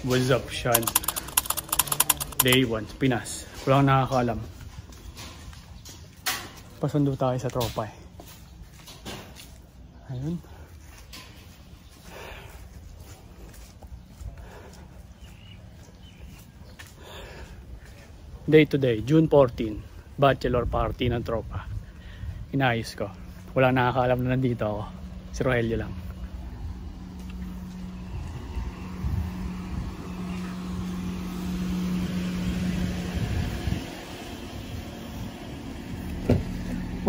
What's up, Sean? Day 1, Pinas. Walang nakakaalam. Pasundo tayo sa tropa eh. Ayun. Day to day, June 14. Bachelor party ng tropa. Inayos ko. Walang nakakaalam na nandito ako. Si Rogelio lang.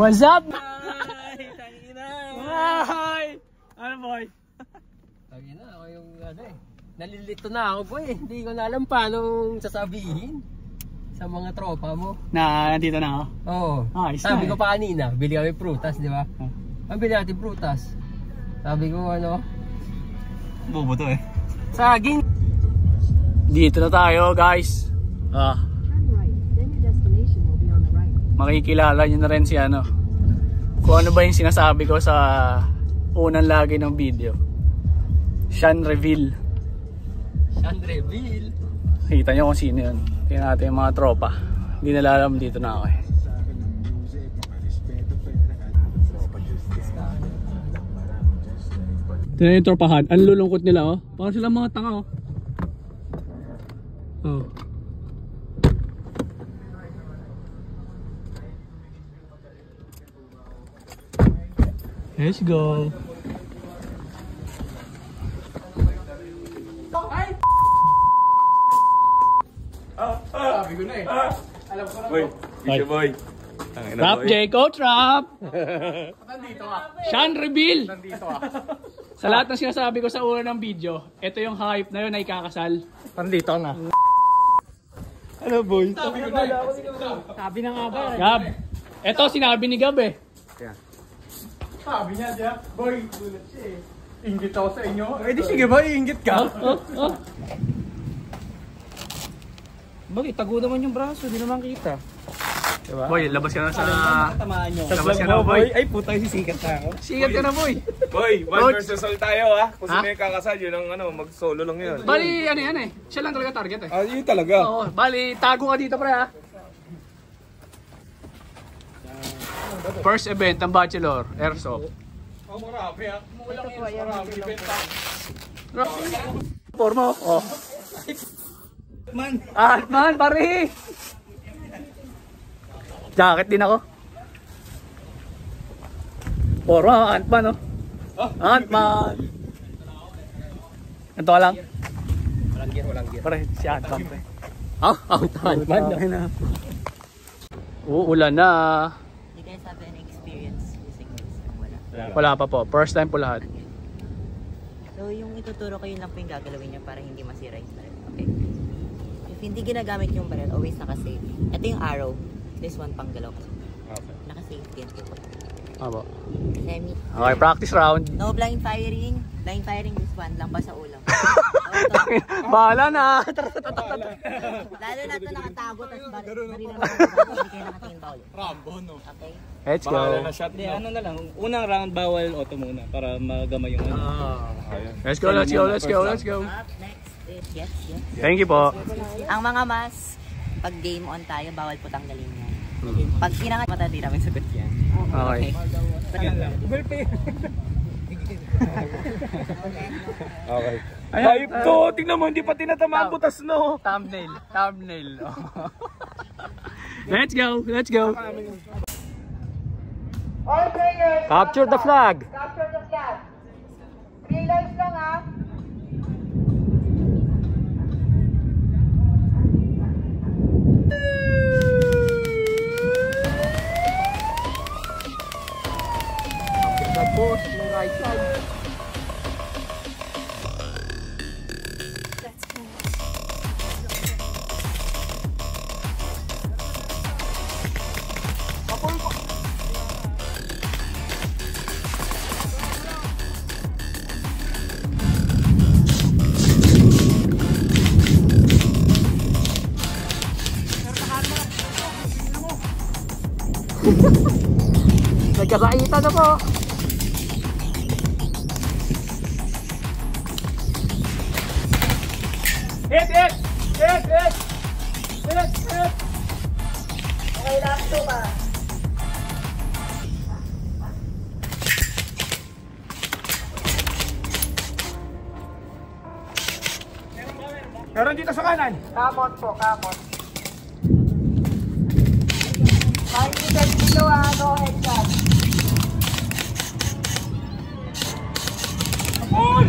What's up? Hi! Tangina! Hi! Ano boy? Tangina, ako yung ano eh. Nalilito na ako boy. Hindi ko na alam paano sasabihin sa mga tropa mo. Na, nandito na ako? Oo. Sabi ko pa kanina, bili kami prutas, di ba? Ang bili natin prutas. Sabi ko ano? Bobo to eh. Saging! Dito na tayo guys. Makikilala nyo na rin si ano. Kung ano ba yung sinasabi ko sa unang lagi ng video. Sean Reveal. Sean Reveal? Kita nyo kung sino yun. Tingnan natin yung mga tropa. Hindi nila alam dito na ako eh. Tingnan yung tropahan. Ang lulungkot nila oh. Parang sila mga tanga oh. Oh. Let's go. Sabi ko na eh. Alam ko na boy, Fisher boy. Rap J, Coach Rap. nandito ka. Sean Reveal. Nandito ka. Sa lahat ng sinasabi ko sa una ng video, ito yung hype na yun ay kakasal. Nandito na. Ano boy? Sabi ko na. Sabi na nga ba? Gab. Ito sinabi ni Gab eh. Sabi niya diya, boy, gulat siya eh. Ingit ako sa inyo. Eh di sige boy, ingit ka. Bakit? Tago naman yung braso, di naman kita. Diba? Boy, labas ka na sa... Tamaan nyo. Labas ka na boy. Ay putang sisikat na ako. Sikat ka na boy. Boy, one Coach. versus all tayo ha. Kung sino yung kakasal, yun ang ano, mag-solo lang yun. Bali, ano yan eh. Siya lang talaga target eh. Ah, yun talaga. Oo, bali, tago ka dito pre ha. First event ng Bachelor, Airsoft. Oh, marami ha. Marami benta. Forma oh. Man. Man, pare. Jacket din ako. Forma, Ant-Man oh. Ant-Man. Ito ka lang. Walang gear. Pare, si Ant-Man pre. Ant-Man. Uulan na. You guys have any experience using this? Wala. Wala pa po. First time po lahat. So yung ituturo ko yun lang po yung gagalawin niya para hindi masira yung barrel. Okay. If hindi ginagamit yung barrel, always naka-save. Ito yung arrow. This one pang galaw kasi. Okay. Naka-save din po. Abo. Semi. Okay, practice round. No blind firing. Blind firing this one lang ba sa ulo. Bahala na. Lalo na ito nakatago tapos baril na hindi kayo nakatingin bawal. Rambo no. Okay. Let's go. Bahala na shot Hindi, no. ano na lang. Unang round bawal auto muna para magamay yung ano. Let's go. Up next is yes. Thank you po. Ang mga mas, pag game on tayo, bawal po tanggalin yan. Pag kinangat mata, di namin sagot yan. Okay. Okay. Ayop to, tingnan mo, hindi pa tinatama ang butas no. Thumbnail. Let's go. All players, Capture the flag. capture the flag. 3 lives lang ha. Tapos, yung right side. Nagkakaitan na po. Hit! Hit! Hit! Hit! Hit! Hit! Okay, last 2 pa. Meron dito sa kanan. Kamot po, kamot. Makikita dito no headshot. Apoy!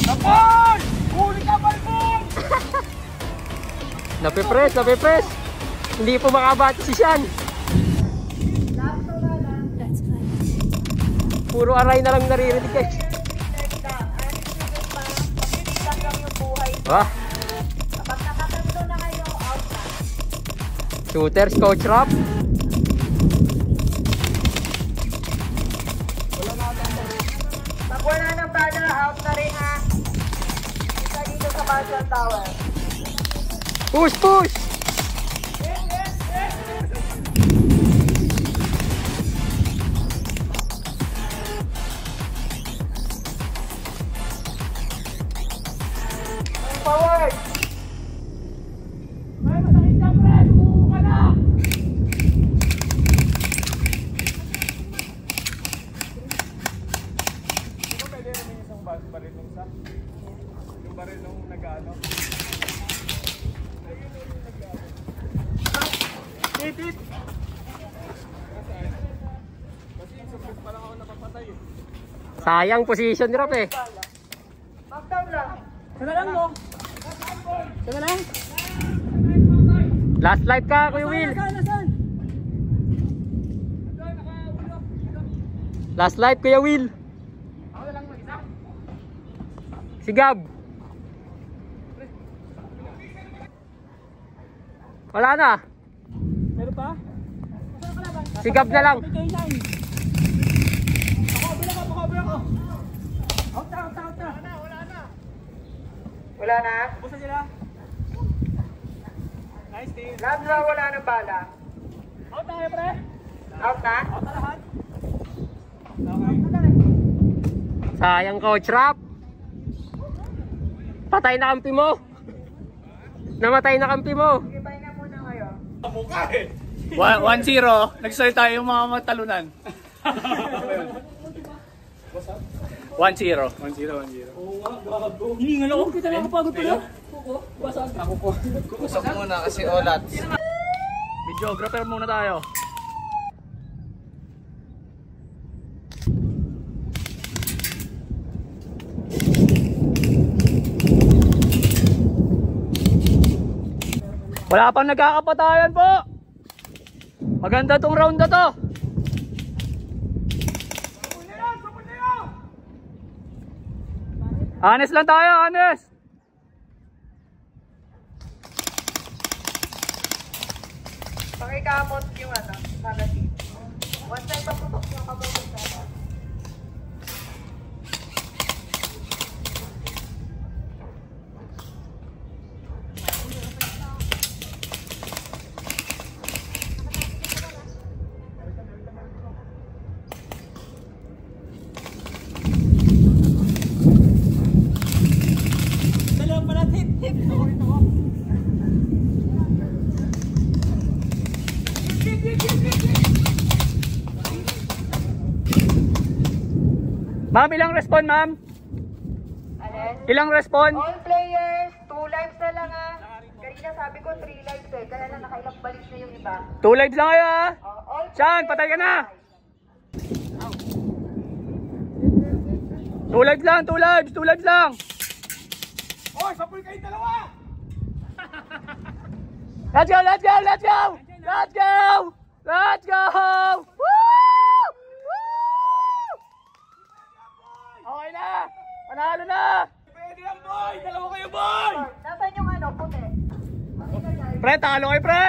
Apoy! Huli ka, Balbon! Napipres. Hindi po makabati si Sean. Puro aray na lang naririnig guys. Wah. Kapag nakatatlo na kayo, out na. Shooters, Coach Rob. Pag wala ng bala, out na rin ha. Isa dito sa Marshall Tower. Push, push! Forward! May masakit dyan, pre! Tumuko ka na! Hindi ko pwede namin isang baril nung sa? Yung baril nung nag-ano? Hit! Hit! Kasi yung surprise pa lang ako napapatay eh. Sayang position Rob eh. Knockdown lang. Sana lang mo. Sana lang. Last light ka, Kuya Will. Last light, Kuya Will. Si Gab. Wala na. Meron pa? Si Gab na lang. Pakabila ko. Out na. Wala na. Busa sila. Nice team. Lahat na wala ng bala. Out na kayo, pre. Out na? Out na lahat. Sayang, Coach Rob. Patay na kampi mo. Namatay na kampi mo. Sige, pahinga muna kayo. 1-0. Nagsalita yung mga matalunan. 1-0. 1-0. Hiningal ako. Kita lang kapagod pala. Kusok muna kasi olat. Videographer muna tayo. Wala pang nagkakapatayan po. Maganda tong round na to. Honest lang tayo, honest. Pakikamot yung magazine. One time paputok yung kabutok sa akin. Ma'am, ilang respond, ma'am? Alin? Ilang respond? All players, 2 lives na lang ha. Kanina sabi ko 3 lives eh. Kaya lang nakailang balik na yung iba. 2 lives lang kayo, ha? All Sean, players, patay ka na! 2 lives. 2 lives lang, 2 lives, 2 lives lang! Hoy, sapul kayo dalawa! Let's go, let's go, let's go! Let's go! Let's go! Woo! Woo! Okay na! Panalo na! Pwede yan, boy! Dalawa kayo, boy! Nasaan yung puti? Pre, talo kayo, pre!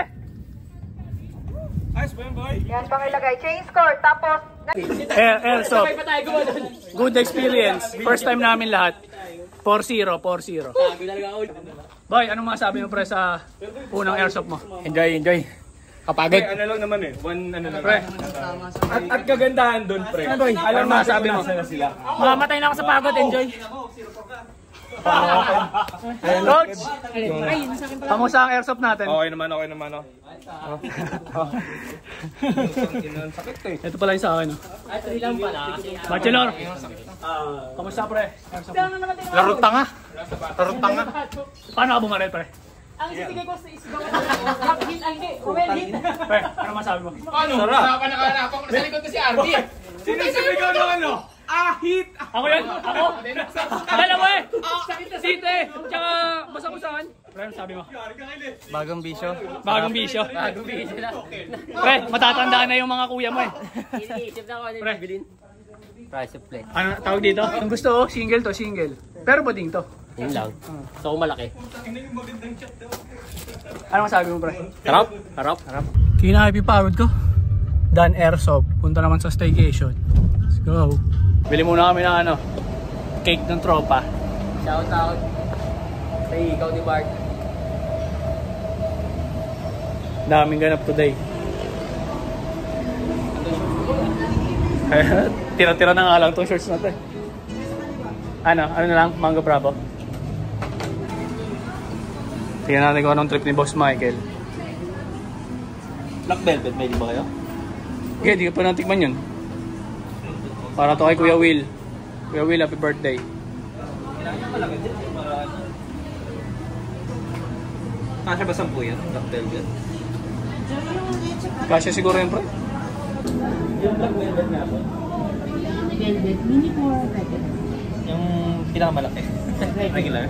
Ayos ba yan, boy? Yan pang ilagay. Chain score. Tapos, Airsoft. Good experience. First time namin lahat. 4-0, 4-0. Boy, anong masabi mo pre sa unang airsoft mo? Enjoy. Kapagod. Ano lang naman eh. Ano lang. Pre. At kagandahan doon, pre. Alam mo, sabi mo. Sila. Mamamatay na ako sa pagod, enjoy. Coach! Kamusta ang airsoft natin? Okay naman, oh. Sakit eh. Ito pala yung sa akin. Ay, 3 lang pala. Bachelor! Kamusta pre? Larot tanga. Paano ka bumaril pre? Ang isipigay ko sa isigaw ko. Drop hit, ay hindi. Well hit. Pre, ano masabi mo? Ano? Nakakanakanap ako sa likod ko si RD. Sino sumigaw ng ano? Hit! Ako yan! Ako! Dalawa eh! Site! Tsaka basa-basahan. Pre, ano sabi mo? Bagong bisyo. Bagong bisyo. Bagong bisyo na. Pre, matatandaan na yung mga kuya mo eh. Iniisip na ako ano yung bibilin. Price of play. Ano tawag dito? Ang gusto ko, single to, single. Pero bading to. Yun lang. So kung malaki. Ano masabi mo pre? Harap. Harap. Kina-happy pagod ko. Dan Airsoft. Punta naman sa staycation. Let's go. Bili muna kami ng ano, cake ng tropa. Shout out. Sa ikaw ni Bart. Daming ganap today. Kaya tira-tira na nga lang itong shorts natin. Ano na lang? Mango Bravo. Tingnan natin kung anong trip ni Boss Michael. Black Velvet, may di ba kayo? Okay, di ka pa natikman yun. Para to kay Kuya Will. Kuya Will, happy birthday. Kasya ba 10 yan? Black Velvet? Kasya siguro yun, pre. Yung Black Velvet nga po? Velvet, mini or regular? Yung pinakamalaki. Regular?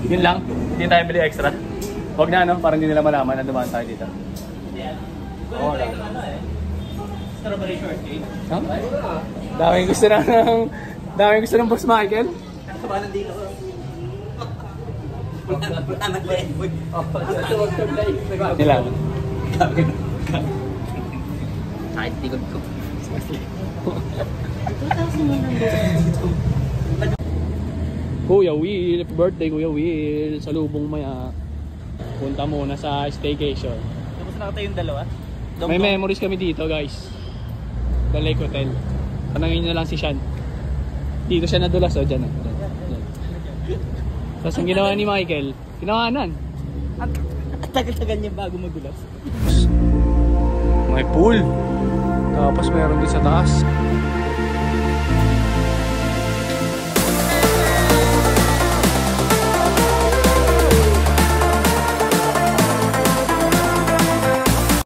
Yun lang. Hindi tayo bili extra. Huwag na, no? Parang hindi nila malaman na dumaan tayo dito. Oo lang. Strawberry shortcake? Huh? Daming gusto ng Boss Michael. Kabanan dito ko. Ilan? Kahit tigod ko. Kuya Will, happy birthday Kuya Will. Sa lubong maya. Punta muna sa staycation. Tapos nakatayo yung dalawa? May memories kami dito guys. The Lake Hotel. Tanangin nyo lang si Sean. Dito siya nadulas o dyan. Tapos ang ginawa ni Michael, ginawanan. At tagal-tagal niya bago magulas. May pool. Tapos meron din sa taas.